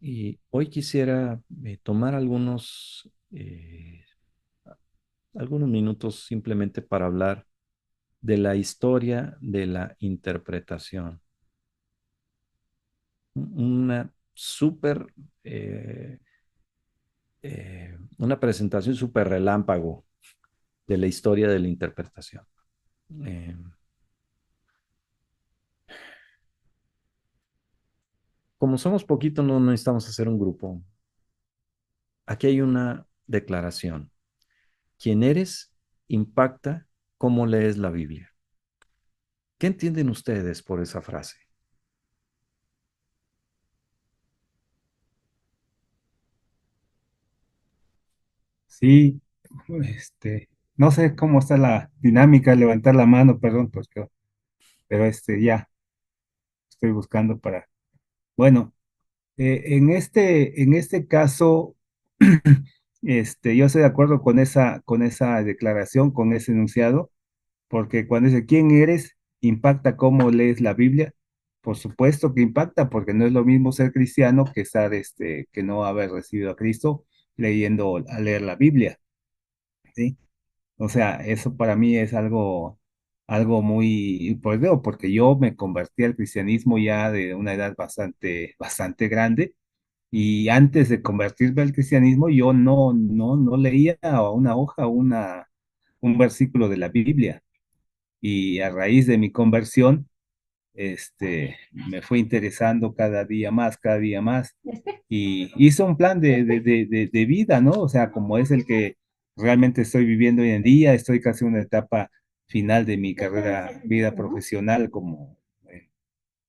Y hoy quisiera tomar algunos minutos simplemente para hablar de la historia de la interpretación. Una súper, eh, una presentación súper relámpago de la historia de la interpretación. Eh, Como somos poquitos, no necesitamos hacer un grupo. Aquí hay una declaración. Quien eres impacta cómo lees la Biblia. ¿Qué entienden ustedes por esa frase? Sí, no sé cómo está la dinámica, levantar la mano, perdón, pues, pero ya estoy buscando bueno, en este caso, yo estoy de acuerdo con esa declaración, con ese enunciado, porque cuando dice quién eres, impacta cómo lees la Biblia. Por supuesto que impacta, porque no es lo mismo ser cristiano que que no haber recibido a Cristo a leer la Biblia, ¿sí? O sea, eso para mí es algo muy, pues digo, porque yo me convertí al cristianismo ya de una edad bastante, bastante grande, y antes de convertirme al cristianismo yo no leía una hoja, un versículo de la Biblia, y a raíz de mi conversión, me fue interesando cada día más, y hice un plan de vida, ¿no? O sea, como es el que realmente estoy viviendo hoy en día. Estoy casi en una etapa final de mi carrera, vida profesional,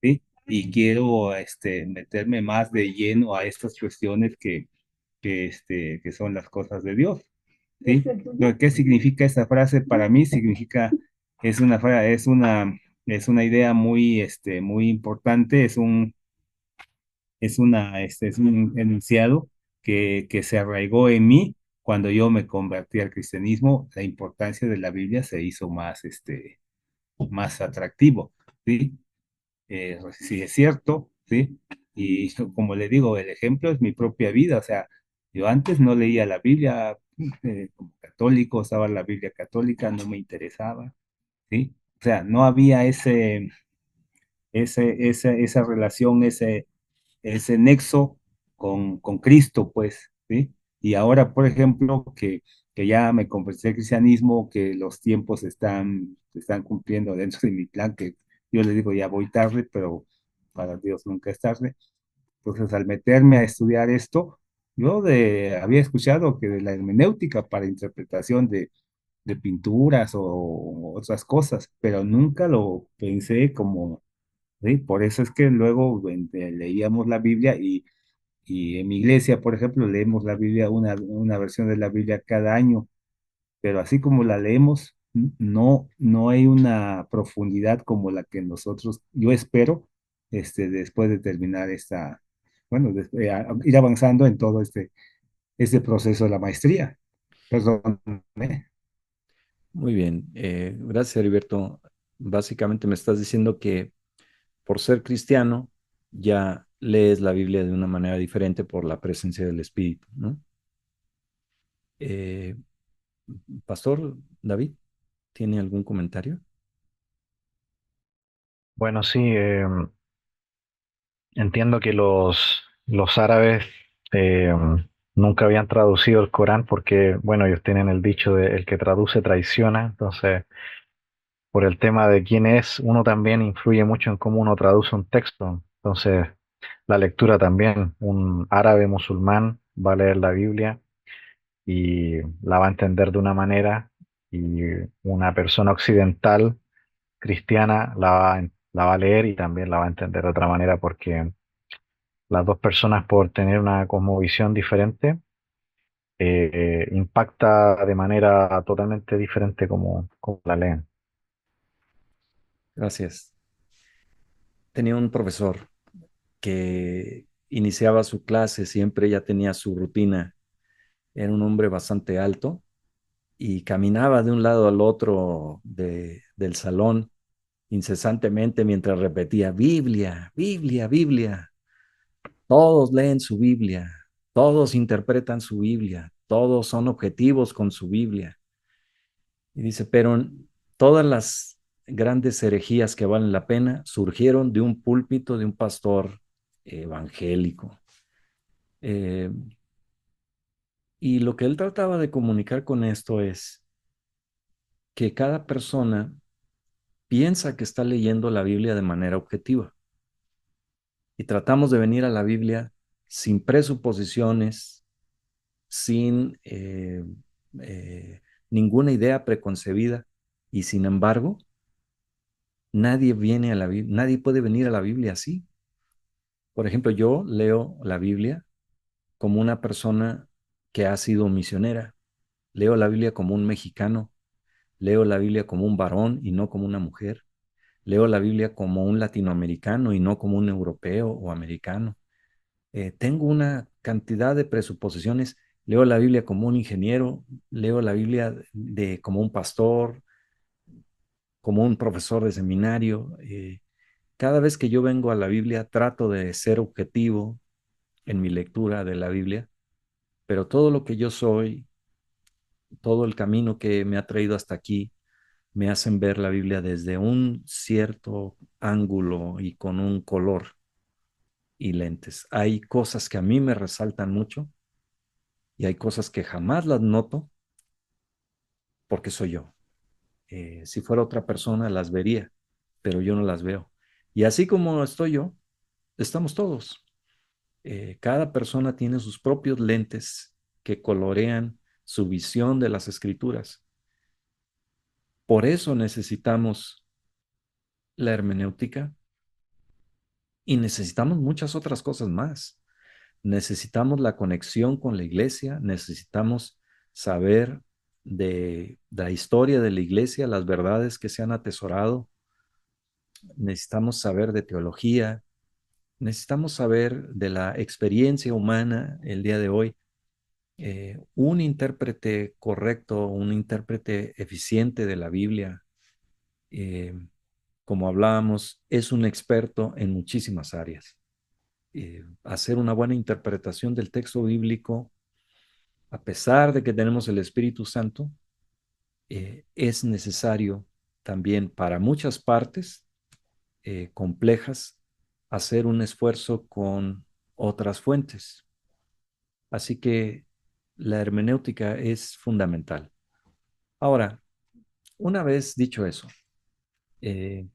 ¿sí? Y quiero, meterme más de lleno a estas cuestiones que son las cosas de Dios, ¿sí? ¿Qué significa esta frase? Para mí significa, es una idea muy, muy importante. Es un enunciado que se arraigó en mí cuando yo me convertí al cristianismo. La importancia de la Biblia se hizo más atractivo, ¿sí? Sí, es cierto, ¿sí? Y como le digo, el ejemplo es mi propia vida. O sea, yo antes no leía la Biblia, como católico, usaba la Biblia católica, no me interesaba, ¿sí? O sea, no había esa relación, ese nexo con Cristo, pues, ¿sí? Y ahora, por ejemplo, que ya me convertí al cristianismo, que los tiempos se están cumpliendo dentro de mi plan, que yo le digo, ya voy tarde, pero para Dios nunca es tarde. Entonces, al meterme a estudiar esto, había escuchado que de la hermenéutica para interpretación de pinturas o otras cosas, pero nunca lo pensé como, ¿sí? Por eso es que luego leíamos la Biblia, y en mi iglesia, por ejemplo, leemos la Biblia, una versión de la Biblia cada año, pero así como la leemos, no hay una profundidad como la que yo espero, después de terminar bueno, ir avanzando en todo este proceso de la maestría. Perdón, ¿eh? Muy bien, gracias Heriberto. Básicamente me estás diciendo que por ser cristiano ya lees la Biblia de una manera diferente por la presencia del Espíritu, ¿no? Eh, Pastor David, ¿tiene algún comentario? Bueno, sí, entiendo que los árabes eh, nunca habían traducido el Corán porque, bueno, ellos tienen el dicho de el que traduce traiciona. Entonces, por el tema de quién es, uno también influye mucho en cómo uno traduce un texto. Entonces, la lectura también, un árabe musulmán va a leer la Biblia y la va a entender de una manera, y una persona occidental cristiana la va a leer y también la va a entender de otra manera, porque las dos personas, por tener una cosmovisión diferente, impacta de manera totalmente diferente como la leen. Gracias. Tenía un profesor que iniciaba su clase, siempre ya tenía su rutina. Era un hombre bastante alto y caminaba de un lado al otro del salón incesantemente mientras repetía Biblia, Biblia, Biblia. Todos leen su Biblia, todos interpretan su Biblia, todos son objetivos con su Biblia. Y dice, pero todas las grandes herejías que valen la pena surgieron de un púlpito de un pastor evangélico. Eh, y lo que él trataba de comunicar con esto es que cada persona piensa que está leyendo la Biblia de manera objetiva. Y tratamos de venir a la Biblia sin presuposiciones, sin eh, ninguna idea preconcebida. Y sin embargo, nadie viene a la Biblia, nadie puede venir a la Biblia así. Por ejemplo, yo leo la Biblia como una persona que ha sido misionera. Leo la Biblia como un mexicano. Leo la Biblia como un varón y no como una mujer. Leo la Biblia como un latinoamericano y no como un europeo o americano. Tengo una cantidad de presuposiciones. Leo la Biblia como un ingeniero, leo la Biblia como un pastor, como un profesor de seminario. Cada vez que yo vengo a la Biblia, trato de ser objetivo en mi lectura de la Biblia, pero todo lo que yo soy, todo el camino que me ha traído hasta aquí, me hacen ver la Biblia desde un cierto ángulo y con un color y lentes. Hay cosas que a mí me resaltan mucho y hay cosas que jamás las noto porque soy yo. Si fuera otra persona las vería, pero yo no las veo. Y así como estoy yo, estamos todos. Cada persona tiene sus propios lentes que colorean su visión de las escrituras. Por eso necesitamos la hermenéutica y necesitamos muchas otras cosas más. Necesitamos la conexión con la iglesia, necesitamos saber de la historia de la iglesia, las verdades que se han atesorado, necesitamos saber de teología, necesitamos saber de la experiencia humana el día de hoy. Un intérprete correcto, un intérprete eficiente de la Biblia, eh, como hablábamos, es un experto en muchísimas áreas. Hacer una buena interpretación del texto bíblico, a pesar de que tenemos el Espíritu Santo, es necesario también para muchas partes complejas hacer un esfuerzo con otras fuentes. Así que la hermenéutica es fundamental. Ahora, una vez dicho eso, eh,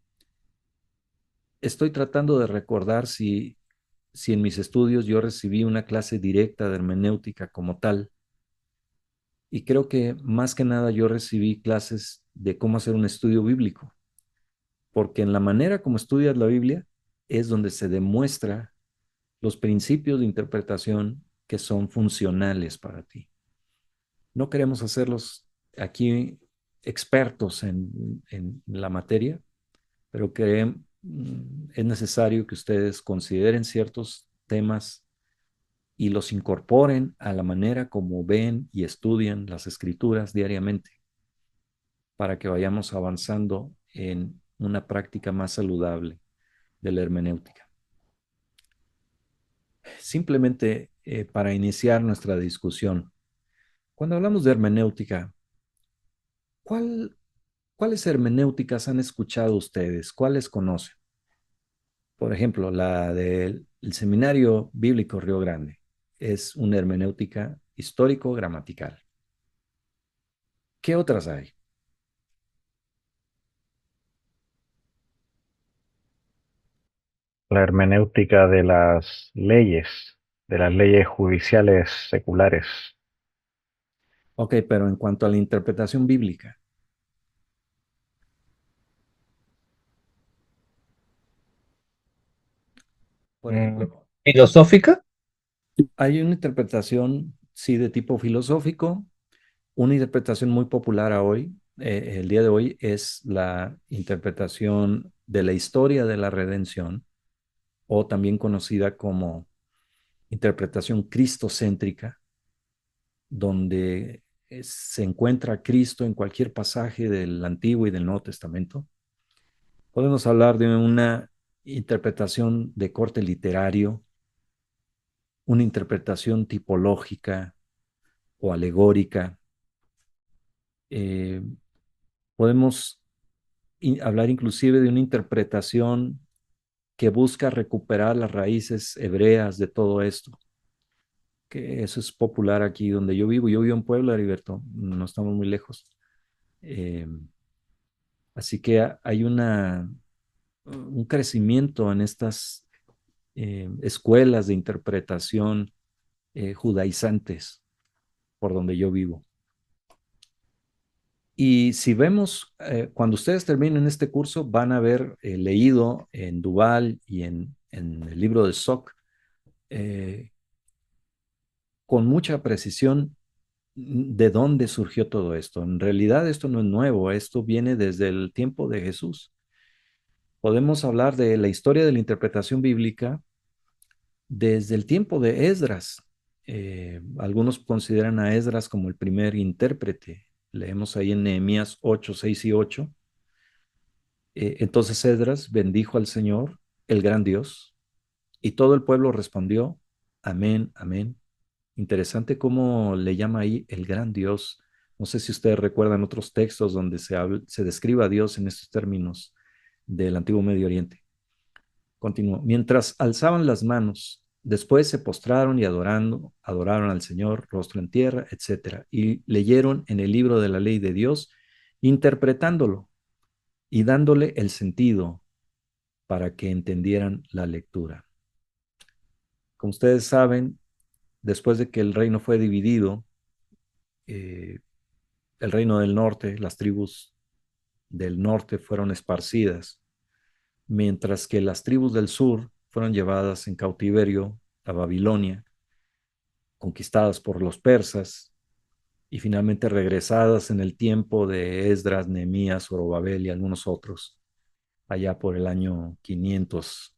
estoy tratando de recordar si en mis estudios yo recibí una clase directa de hermenéutica como tal, y creo que más que nada yo recibí clases de cómo hacer un estudio bíblico, porque en la manera como estudias la Biblia es donde se demuestra los principios de interpretación que son funcionales para ti. No queremos hacerlos aquí expertos en la materia, pero es necesario que ustedes consideren ciertos temas y los incorporen a la manera como ven y estudian las escrituras diariamente para que vayamos avanzando en una práctica más saludable de la hermenéutica. Simplemente para iniciar nuestra discusión, cuando hablamos de hermenéutica, ¿cuál, ¿cuáles hermenéuticas han escuchado ustedes? ¿Cuáles conocen? Por ejemplo, la del Seminario Bíblico Río Grande es una hermenéutica histórico-gramatical. ¿Qué otras hay? La hermenéutica de las leyes judiciales seculares. Ok, pero en cuanto a la interpretación bíblica, por Mm, ejemplo, ¿Filosófica? hay una interpretación, sí, de tipo filosófico. Una interpretación muy popular a hoy, el día de hoy, es la interpretación de la historia de la redención, o también conocida como interpretación cristocéntrica, donde se encuentra a Cristo en cualquier pasaje del Antiguo y del Nuevo Testamento. Podemos hablar de una interpretación de corte literario, una interpretación tipológica o alegórica. Eh, Podemos hablar inclusive de una interpretación que busca recuperar las raíces hebreas de todo esto, que eso es popular aquí donde yo vivo. Yo vivo en Puebla, Heriberto, no estamos muy lejos. Eh, Así que hay un crecimiento en estas escuelas de interpretación judaizantes por donde yo vivo. Y si vemos, cuando ustedes terminen este curso, van a haber leído en Duval y en el libro de Soc eh, con mucha precisión de dónde surgió todo esto. En realidad esto no es nuevo, esto viene desde el tiempo de Jesús. Podemos hablar de la historia de la interpretación bíblica desde el tiempo de Esdras. Algunos consideran a Esdras como el primer intérprete. Leemos ahí en Nehemías 8, 6 y 8. Entonces Esdras bendijo al Señor, el gran Dios, y todo el pueblo respondió, amén, amén. Interesante cómo le llama ahí el gran Dios. No sé si ustedes recuerdan otros textos donde se describe a Dios en estos términos del antiguo Medio Oriente. Continuó. Mientras alzaban las manos, después se postraron y adoraron al Señor, rostro en tierra, etcétera, y leyeron en el libro de la ley de Dios, interpretándolo y dándole el sentido para que entendieran la lectura. Como ustedes saben, después de que el reino fue dividido, eh, el reino del norte, las tribus del norte fueron esparcidas, mientras que las tribus del sur fueron llevadas en cautiverio a Babilonia, conquistadas por los persas y finalmente regresadas en el tiempo de Esdras, Nehemías, Zorobabel y algunos otros, allá por el año 500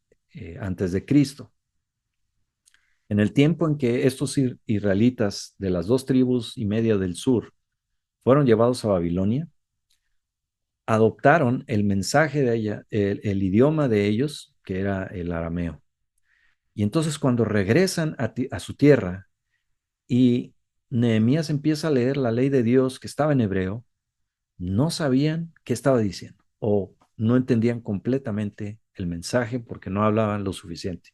antes de Cristo. En el tiempo en que estos israelitas de las dos tribus y media del sur fueron llevados a Babilonia, adoptaron el mensaje de ella, el idioma de ellos, que era el arameo. Y entonces cuando regresan a su tierra y Nehemías empieza a leer la ley de Dios que estaba en hebreo, no sabían qué estaba diciendo o no entendían completamente el mensaje porque no hablaban lo suficiente.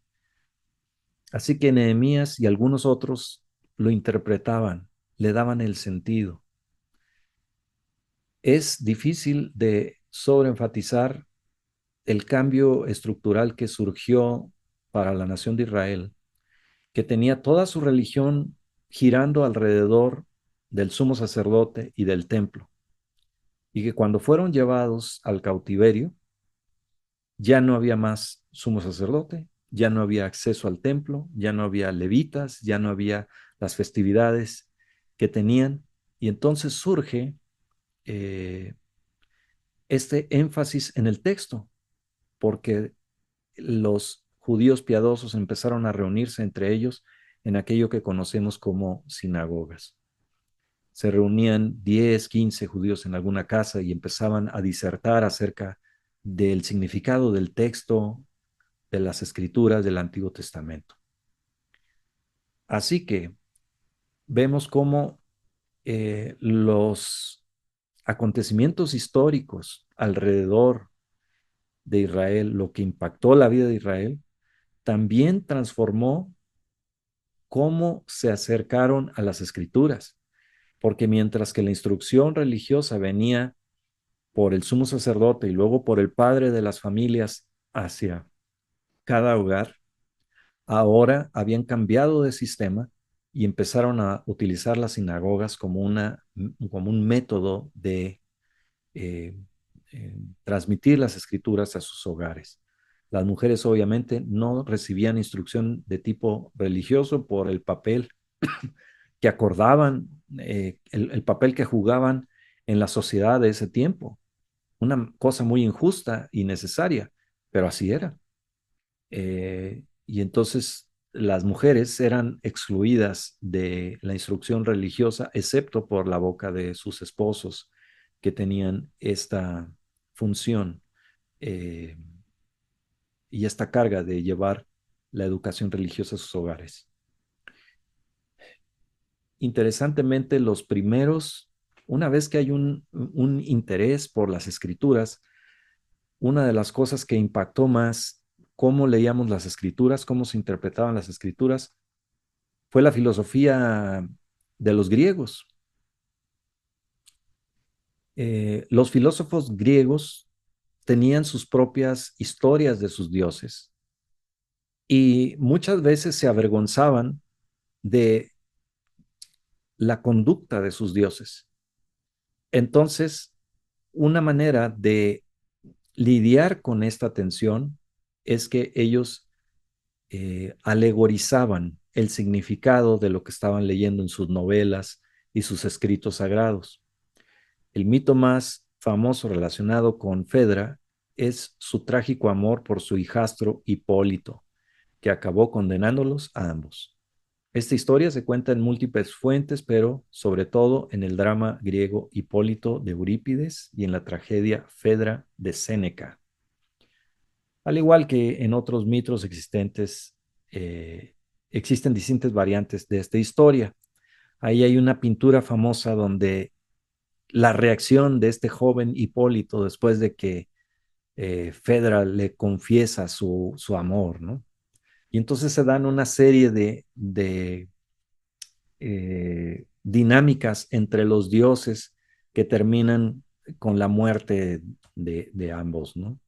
Así que Nehemías y algunos otros lo interpretaban, le daban el sentido. Es difícil de sobreenfatizar el cambio estructural que surgió para la nación de Israel, que tenía toda su religión girando alrededor del sumo sacerdote y del templo, y que cuando fueron llevados al cautiverio, ya no había más sumo sacerdote, ya no había acceso al templo, ya no había levitas, ya no había las festividades que tenían, y entonces surge eh, este énfasis en el texto, porque los judíos piadosos empezaron a reunirse entre ellos en aquello que conocemos como sinagogas. Se reunían 10, 15 judíos en alguna casa y empezaban a disertar acerca del significado del texto, de las escrituras del Antiguo Testamento. Así que vemos cómo los acontecimientos históricos alrededor de Israel, lo que impactó la vida de Israel, también transformó cómo se acercaron a las escrituras, porque mientras que la instrucción religiosa venía por el sumo sacerdote y luego por el padre de las familias hacia cada hogar, ahora habían cambiado de sistema y empezaron a utilizar las sinagogas como, como un método de eh, transmitir las escrituras a sus hogares. Las mujeres obviamente no recibían instrucción de tipo religioso por el papel que acordaban, el papel que jugaban en la sociedad de ese tiempo. Una cosa muy injusta y necesaria, pero así era. Y entonces las mujeres eran excluidas de la instrucción religiosa, excepto por la boca de sus esposos que tenían esta función eh, y esta carga de llevar la educación religiosa a sus hogares. interesantemente, los primeros, una vez que hay un interés por las escrituras, una de las cosas que impactó más cómo leíamos las escrituras, cómo se interpretaban las escrituras, fue la filosofía de los griegos. Los filósofos griegos tenían sus propias historias de sus dioses y muchas veces se avergonzaban de la conducta de sus dioses. Entonces, una manera de lidiar con esta tensión es que ellos alegorizaban el significado de lo que estaban leyendo en sus novelas y sus escritos sagrados. El mito más famoso relacionado con Fedra es su trágico amor por su hijastro Hipólito, que acabó condenándolos a ambos. Esta historia se cuenta en múltiples fuentes, pero sobre todo en el drama griego Hipólito de Eurípides y en la tragedia Fedra de Séneca. Al igual que en otros mitos existentes, existen distintas variantes de esta historia. Ahí hay una pintura famosa donde la reacción de este joven Hipólito después de que Fedra le confiesa su amor, ¿no? Y entonces se dan una serie de dinámicas entre los dioses que terminan con la muerte de ambos, ¿no?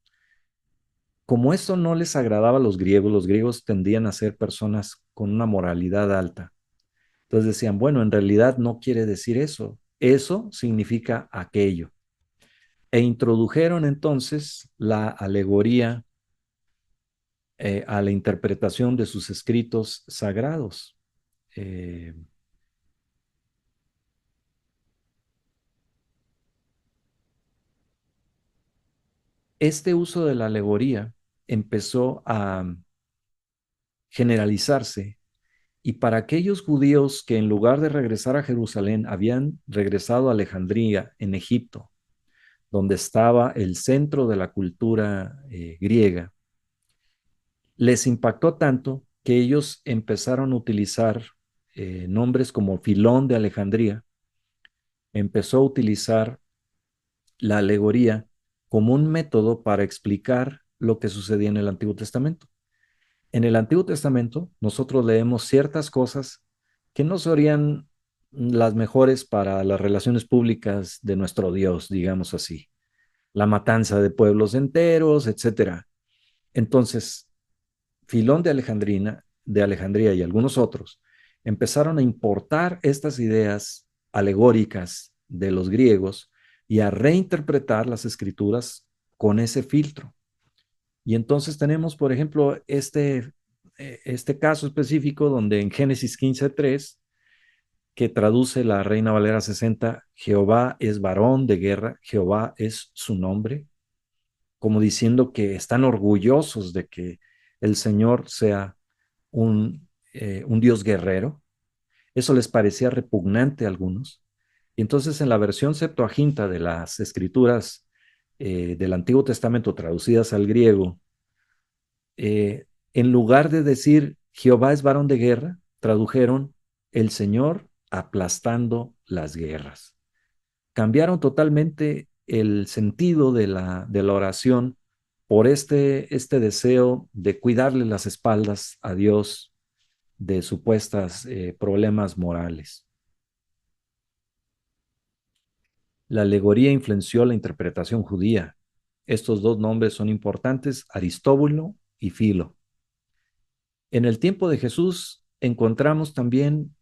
Como esto no les agradaba a los griegos tendían a ser personas con una moralidad alta. Entonces decían, bueno, en realidad no quiere decir eso, eso significa aquello. E introdujeron entonces la alegoría a la interpretación de sus escritos sagrados. Eh, este uso de la alegoría empezó a generalizarse y para aquellos judíos que en lugar de regresar a Jerusalén habían regresado a Alejandría en Egipto, donde estaba el centro de la cultura griega, les impactó tanto que ellos empezaron a utilizar nombres como Filón de Alejandría, empezó a utilizar la alegoría como un método para explicar lo que sucedía en el Antiguo Testamento. En el Antiguo Testamento nosotros leemos ciertas cosas que no serían las mejores para las relaciones públicas de nuestro Dios, digamos así. La matanza de pueblos enteros, etcétera. Entonces, Filón de Alejandría y algunos otros empezaron a importar estas ideas alegóricas de los griegos y a reinterpretar las escrituras con ese filtro. Y entonces tenemos, por ejemplo, este caso específico donde en Génesis 15:3, que traduce la Reina Valera 60, Jehová es varón de guerra, Jehová es su nombre, como diciendo que están orgullosos de que el Señor sea un Dios guerrero. Eso les parecía repugnante a algunos. Y entonces en la versión Septuaginta de las escrituras del Antiguo Testamento traducidas al griego, en lugar de decir Jehová es varón de guerra, tradujeron el Señor aplastando las guerras. Cambiaron totalmente el sentido de la oración por este deseo de cuidarle las espaldas a Dios de supuestas problemas morales. La alegoría influenció la interpretación judía. Estos dos nombres son importantes, Aristóbulo y Filo. En el tiempo de Jesús encontramos también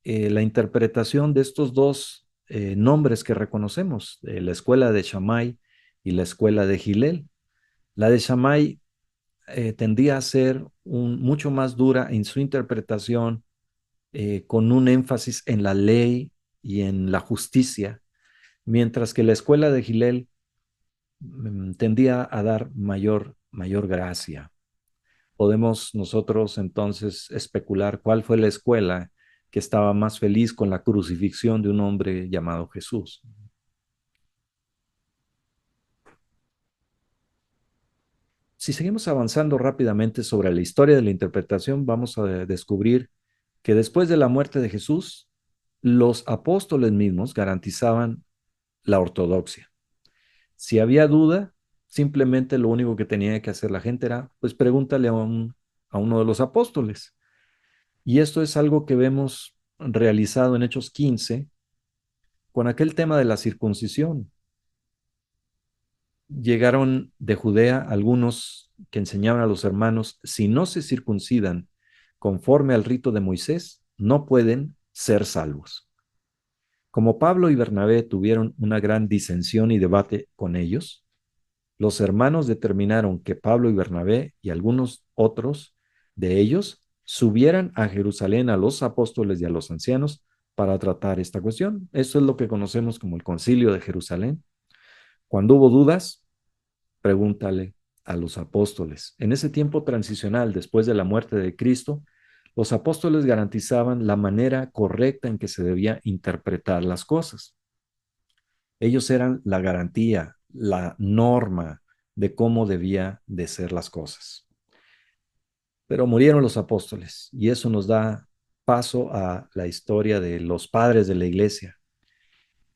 la interpretación de estos dos nombres que reconocemos, la escuela de Shammai y la escuela de Gilel. La de Shammai tendía a ser mucho más dura en su interpretación, con un énfasis en la ley y en la justicia, mientras que la escuela de Gilel tendía a dar mayor gracia. Podemos nosotros entonces especular cuál fue la escuela que estaba más feliz con la crucifixión de un hombre llamado Jesús. Si seguimos avanzando rápidamente sobre la historia de la interpretación, vamos a descubrir que después de la muerte de Jesús, Los apóstoles mismos garantizaban la ortodoxia. Si había duda, simplemente lo único que tenía que hacer la gente era, pues pregúntale a uno de los apóstoles. Y esto es algo que vemos realizado en Hechos 15 con aquel tema de la circuncisión. Llegaron de Judea algunos que enseñaban a los hermanos, si no se circuncidan conforme al rito de Moisés, no pueden ser salvos. Como Pablo y Bernabé tuvieron una gran disensión y debate con ellos, los hermanos determinaron que Pablo y Bernabé y algunos otros de ellos subieran a Jerusalén a los apóstoles y a los ancianos para tratar esta cuestión. Eso es lo que conocemos como el Concilio de Jerusalén. Cuando hubo dudas, pregúntale a los apóstoles. En ese tiempo transicional, después de la muerte de Cristo, los apóstoles garantizaban la manera correcta en que se debía interpretar las cosas. Ellos eran la garantía, la norma de cómo debía de ser las cosas. Pero murieron los apóstoles y eso nos da paso a la historia de los padres de la iglesia.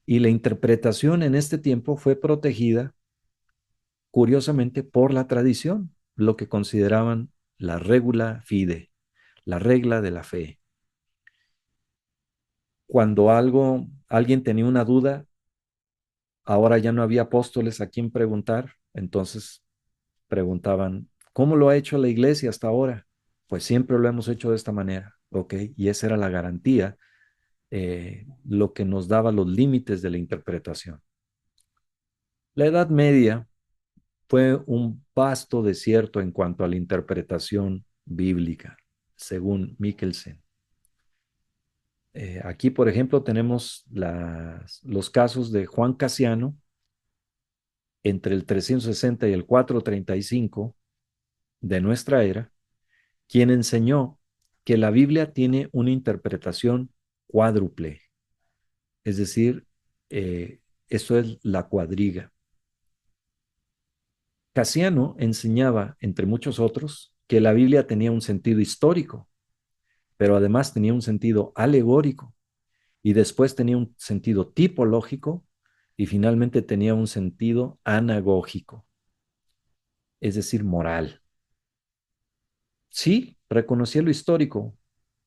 Y la interpretación en este tiempo fue protegida, curiosamente, por la tradición, lo que consideraban la regula fide, la regla de la fe. Cuando alguien tenía una duda, ahora ya no había apóstoles a quien preguntar, entonces preguntaban, ¿cómo lo ha hecho la iglesia hasta ahora? Pues siempre lo hemos hecho de esta manera, ¿ok? Y esa era la garantía, lo que nos daba los límites de la interpretación. La Edad Media fue un vasto desierto en cuanto a la interpretación bíblica, según Michelsen. Aquí, por ejemplo, tenemos los casos de Juan Casiano entre el 360 y el 435 de nuestra era, quien enseñó que la Biblia tiene una interpretación cuádruple, es decir, eso es la cuadriga. Casiano enseñaba, entre muchos otros, que la Biblia tenía un sentido histórico, pero además tenía un sentido alegórico y después tenía un sentido tipológico y finalmente tenía un sentido anagógico, es decir, moral. Sí, reconocía lo histórico,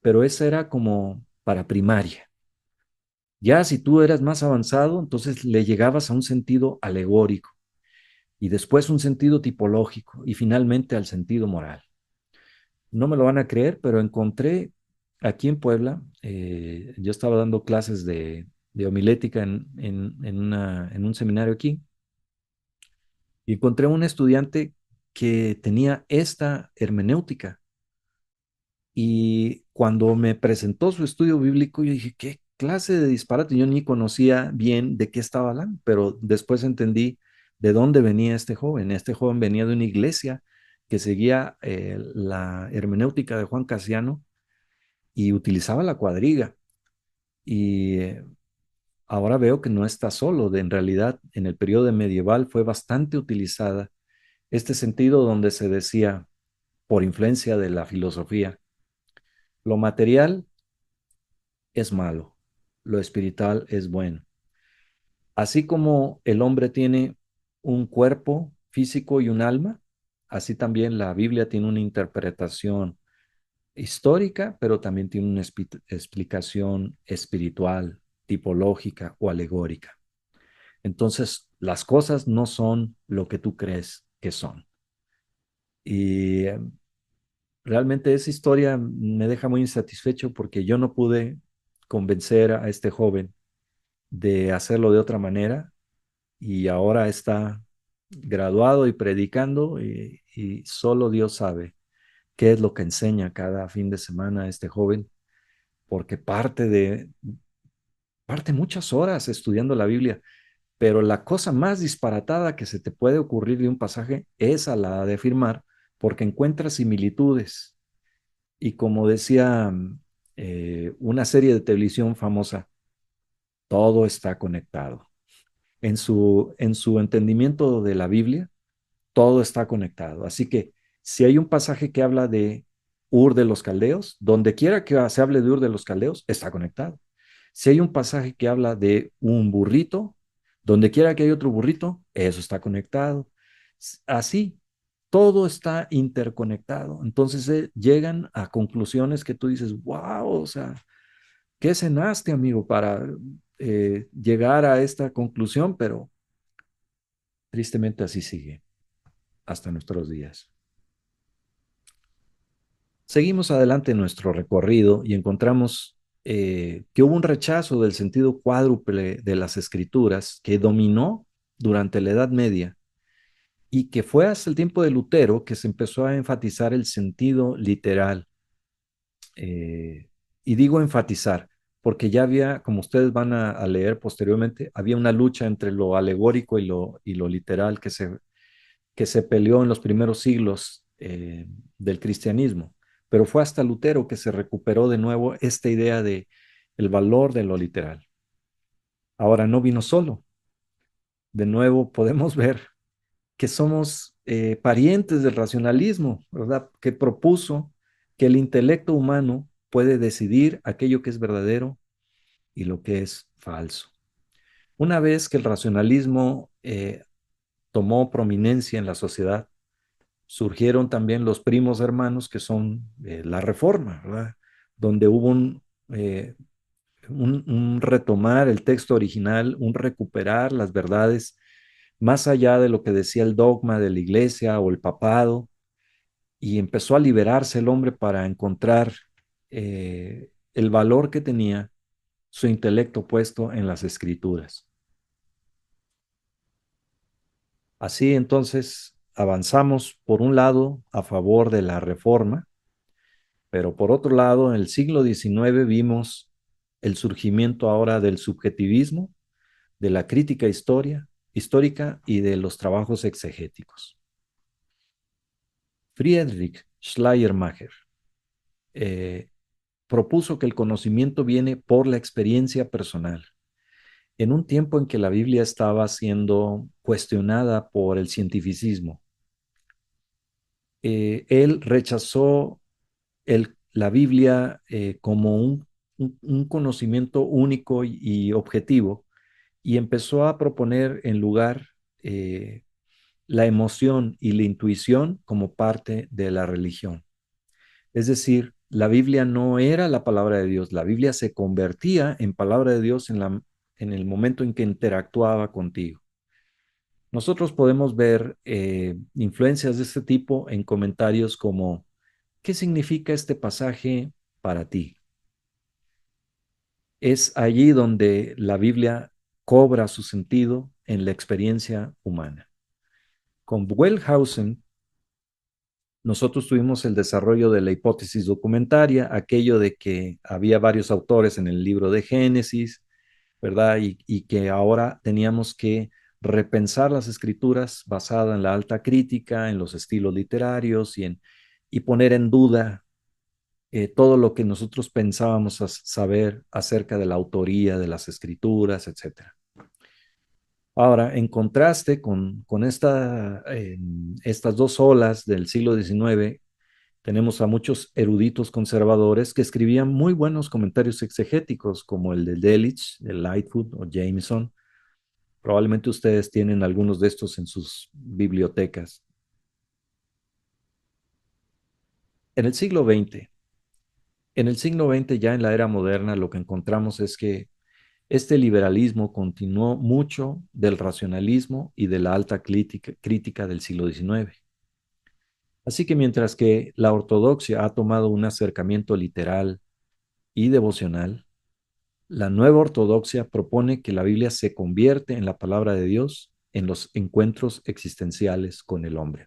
pero esa era como para primaria. Ya si tú eras más avanzado, entonces le llegabas a un sentido alegórico y después un sentido tipológico y finalmente al sentido moral. No me lo van a creer, pero encontré aquí en Puebla, yo estaba dando clases de homilética en un seminario aquí y encontré un estudiante que tenía esta hermenéutica. Y cuando me presentó su estudio bíblico, yo dije, ¿qué clase de disparate? Yo ni conocía bien de qué estaba hablando, pero después entendí de dónde venía este joven. Este joven venía de una iglesia que seguía la hermenéutica de Juan Casiano y utilizaba la cuadriga. Y ahora veo que no está solo. En realidad, en el periodo medieval fue bastante utilizada este sentido donde se decía, por influencia de la filosofía, lo material es malo, lo espiritual es bueno. Así como el hombre tiene un cuerpo físico y un alma, así también la Biblia tiene una interpretación histórica, pero también tiene una explicación espiritual, tipológica o alegórica. Entonces, las cosas no son lo que tú crees que son. Y realmente esa historia me deja muy insatisfecho porque yo no pude convencer a este joven de hacerlo de otra manera y ahora está graduado y predicando y solo Dios sabe qué es lo que enseña cada fin de semana este joven, porque parte muchas horas estudiando la Biblia, pero la cosa más disparatada que se te puede ocurrir de un pasaje es a la de afirmar, porque encuentra similitudes. Y como decía una serie de televisión famosa, todo está conectado. En su entendimiento de la Biblia, todo está conectado. Así que si hay un pasaje que habla de Ur de los Caldeos, donde quiera que se hable de Ur de los Caldeos, está conectado. Si hay un pasaje que habla de un burrito, donde quiera que haya otro burrito, eso está conectado. Así, todo está interconectado. Entonces llegan a conclusiones que tú dices, wow, o sea, ¿qué cenaste, amigo, para llegar a esta conclusión? Pero tristemente así sigue hasta nuestros días. Seguimos adelante en nuestro recorrido y encontramos que hubo un rechazo del sentido cuádruple de las escrituras que dominó durante la Edad Media y que fue hasta el tiempo de Lutero que se empezó a enfatizar el sentido literal. Eh, y digo enfatizar, porque ya había, como ustedes van a leer posteriormente, había una lucha entre lo alegórico y lo literal que se peleó en los primeros siglos del cristianismo. Pero fue hasta Lutero que se recuperó de nuevo esta idea de el valor de lo literal. Ahora no vino solo. De nuevo podemos ver que somos parientes del racionalismo, ¿verdad? Que propuso que el intelecto humano puede decidir aquello que es verdadero y lo que es falso. Una vez que el racionalismo tomó prominencia en la sociedad, surgieron también los primos hermanos que son la Reforma, ¿verdad? Donde hubo un retomar el texto original, un recuperar las verdades más allá de lo que decía el dogma de la iglesia o el papado, y empezó a liberarse el hombre para encontrar el valor que tenía su intelecto puesto en las escrituras. Así entonces avanzamos por un lado a favor de la reforma, pero por otro lado en el siglo XIX vimos el surgimiento ahora del subjetivismo, de la crítica histórica y de los trabajos exegéticos. Friedrich Schleiermacher eh, propuso que el conocimiento viene por la experiencia personal. En un tiempo en que la Biblia estaba siendo cuestionada por el cientificismo, él rechazó la Biblia como un conocimiento único y objetivo y empezó a proponer en lugar la emoción y la intuición como parte de la religión. Es decir, la Biblia no era la palabra de Dios, la Biblia se convertía en palabra de Dios en el momento en que interactuaba contigo. Nosotros podemos ver influencias de este tipo en comentarios como, ¿qué significa este pasaje para ti? Es allí donde la Biblia cobra su sentido en la experiencia humana. Con Wellhausen, nosotros tuvimos el desarrollo de la hipótesis documentaria, aquello de que había varios autores en el libro de Génesis, ¿verdad? Y que ahora teníamos que repensar las escrituras basada en la alta crítica, en los estilos literarios y poner en duda todo lo que nosotros pensábamos saber acerca de la autoría de las escrituras, etcétera. Ahora, en contraste con estas dos olas del siglo XIX, tenemos a muchos eruditos conservadores que escribían muy buenos comentarios exegéticos, como el de Delitzsch, de Lightfoot o Jameson. Probablemente ustedes tienen algunos de estos en sus bibliotecas. En el siglo XX, en el siglo XX, ya en la era moderna, lo que encontramos es que este liberalismo continuó mucho del racionalismo y de la alta crítica del siglo XIX. Así que mientras que la ortodoxia ha tomado un acercamiento literal y devocional, la nueva ortodoxia propone que la Biblia se convierte en la palabra de Dios en los encuentros existenciales con el hombre.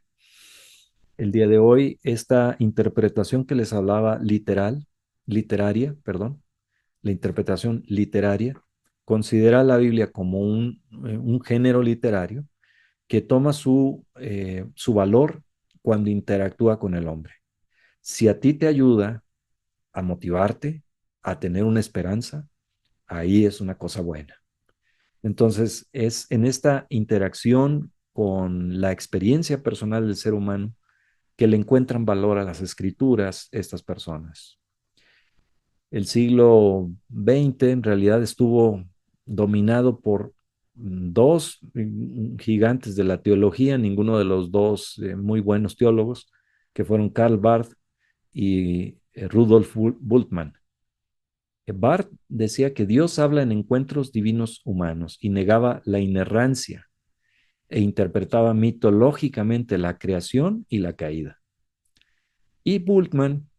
El día de hoy, esta interpretación que les hablaba literaria, la interpretación literaria, considera la Biblia como un género literario que toma su valor cuando interactúa con el hombre. Si a ti te ayuda a motivarte, a tener una esperanza, ahí es una cosa buena. Entonces, es en esta interacción con la experiencia personal del ser humano que le encuentran valor a las escrituras estas personas. El siglo XX en realidad estuvo dominado por dos gigantes de la teología, ninguno de los dos muy buenos teólogos, que fueron Karl Barth y Rudolf Bultmann. Barth decía que Dios habla en encuentros divinos humanos y negaba la inerrancia e interpretaba mitológicamente la creación y la caída. Y Bultmann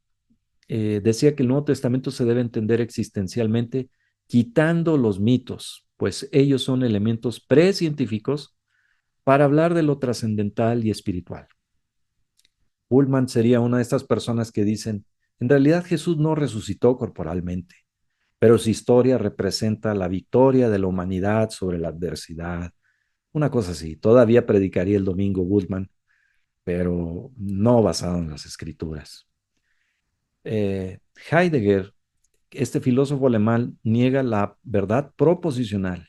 decía que el Nuevo Testamento se debe entender existencialmente quitando los mitos, pues ellos son elementos precientíficos para hablar de lo trascendental y espiritual. Bultmann sería una de estas personas que dicen, en realidad Jesús no resucitó corporalmente, pero su historia representa la victoria de la humanidad sobre la adversidad. Una cosa así, todavía predicaría el domingo Bultmann, pero no basado en las escrituras. Heidegger, este filósofo alemán, niega la verdad proposicional.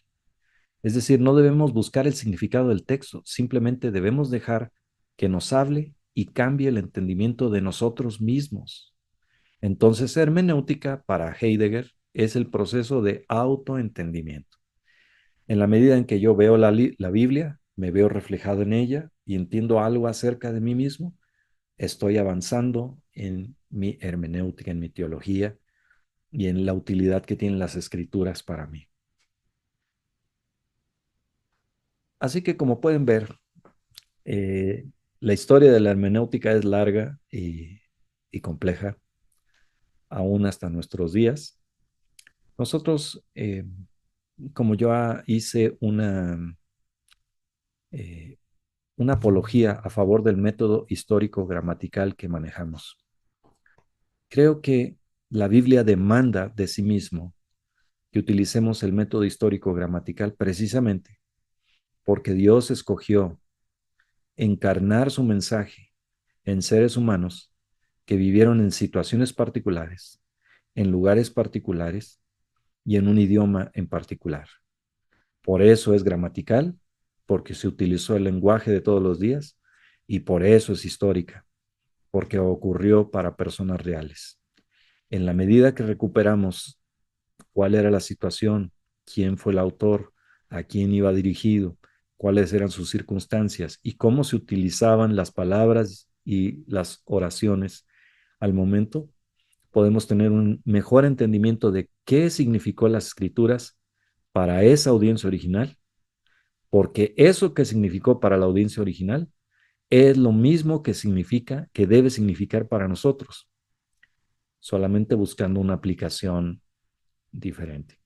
Es decir, no debemos buscar el significado del texto, simplemente debemos dejar que nos hable y cambie el entendimiento de nosotros mismos. Entonces, hermenéutica para Heidegger es el proceso de autoentendimiento. En la medida en que yo veo la Biblia, me veo reflejado en ella y entiendo algo acerca de mí mismo, estoy avanzando en mi hermenéutica, en mi teología y en la utilidad que tienen las escrituras para mí. Así que como pueden ver, eh, la historia de la hermenéutica es larga y compleja, aún hasta nuestros días. Nosotros, como yo hice una apología a favor del método histórico gramatical que manejamos, creo que la Biblia demanda de sí mismo que utilicemos el método histórico gramatical precisamente porque Dios escogió encarnar su mensaje en seres humanos que vivieron en situaciones particulares, en lugares particulares y en un idioma en particular. Por eso es gramatical, porque se utilizó el lenguaje de todos los días, y por eso es histórica, porque ocurrió para personas reales. En la medida que recuperamos cuál era la situación, quién fue el autor, a quién iba dirigido, cuáles eran sus circunstancias y cómo se utilizaban las palabras y las oraciones al momento, podemos tener un mejor entendimiento de qué significó las escrituras para esa audiencia original, porque eso que significó para la audiencia original es lo mismo que significa, que debe significar para nosotros, solamente buscando una aplicación diferente.